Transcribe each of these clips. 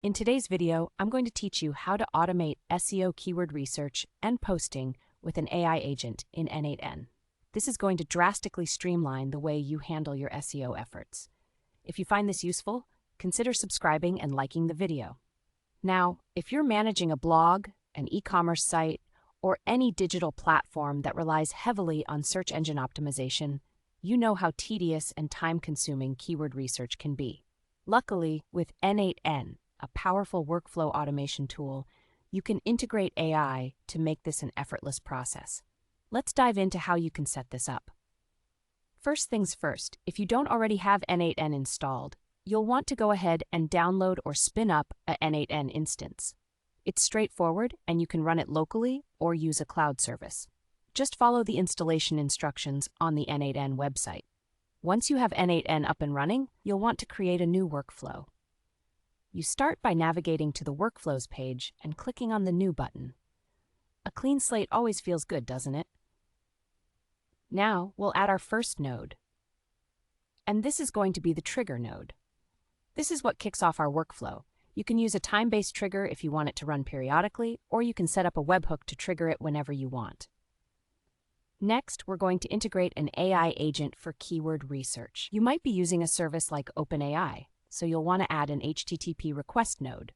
In today's video, I'm going to teach you how to automate SEO keyword research and posting with an AI agent in n8n. This is going to drastically streamline the way you handle your SEO efforts. If you find this useful, consider subscribing and liking the video. Now, if you're managing a blog, an e-commerce site, or any digital platform that relies heavily on search engine optimization, you know how tedious and time-consuming keyword research can be. Luckily, with n8n, a powerful workflow automation tool, you can integrate AI to make this an effortless process. Let's dive into how you can set this up. First things first, if you don't already have n8n installed, you'll want to go ahead and download or spin up a n8n instance. It's straightforward and you can run it locally or use a cloud service. Just follow the installation instructions on the n8n website. Once you have n8n up and running, you'll want to create a new workflow. You start by navigating to the Workflows page and clicking on the New button. A clean slate always feels good, doesn't it? Now, we'll add our first node. And this is going to be the trigger node. This is what kicks off our workflow. You can use a time-based trigger if you want it to run periodically, or you can set up a webhook to trigger it whenever you want. Next, we're going to integrate an AI agent for keyword research. You might be using a service like OpenAI, so you'll want to add an HTTP request node.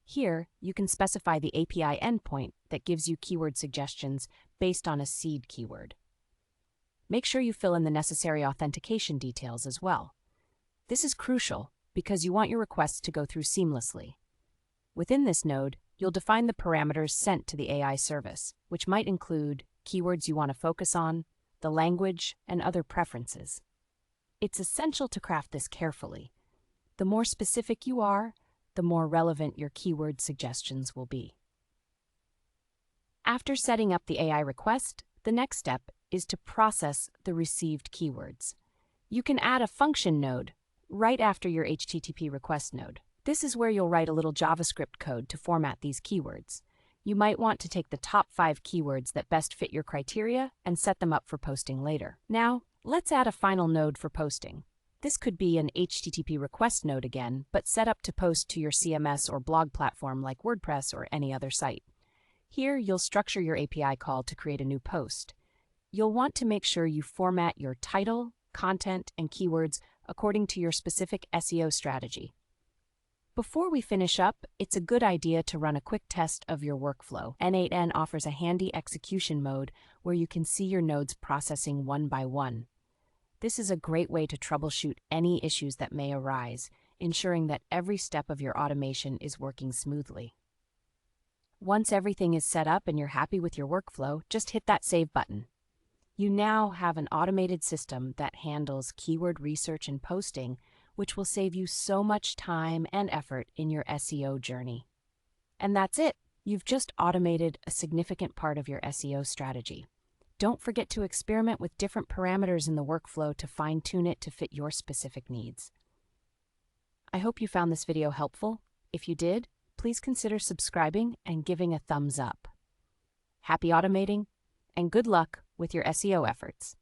Here, you can specify the API endpoint that gives you keyword suggestions based on a seed keyword. Make sure you fill in the necessary authentication details as well. This is crucial because you want your requests to go through seamlessly. Within this node, you'll define the parameters sent to the AI service, which might include keywords you want to focus on, the language, and other preferences. It's essential to craft this carefully. The more specific you are, the more relevant your keyword suggestions will be. After setting up the AI request, the next step is to process the received keywords. You can add a function node right after your HTTP request node. This is where you'll write a little JavaScript code to format these keywords. You might want to take the top 5 keywords that best fit your criteria and set them up for posting later. Now, let's add a final node for posting. This could be an HTTP request node again, but set up to post to your CMS or blog platform like WordPress or any other site. Here, you'll structure your API call to create a new post. You'll want to make sure you format your title, content, and keywords according to your specific SEO strategy. Before we finish up, it's a good idea to run a quick test of your workflow. n8n offers a handy execution mode where you can see your nodes processing one by one. This is a great way to troubleshoot any issues that may arise, ensuring that every step of your automation is working smoothly. Once everything is set up and you're happy with your workflow, just hit that Save button. You now have an automated system that handles keyword research and posting, which will save you so much time and effort in your SEO journey. And that's it. You've just automated a significant part of your SEO strategy. Don't forget to experiment with different parameters in the workflow to fine-tune it to fit your specific needs. I hope you found this video helpful. If you did, please consider subscribing and giving a thumbs up. Happy automating, and good luck with your SEO efforts.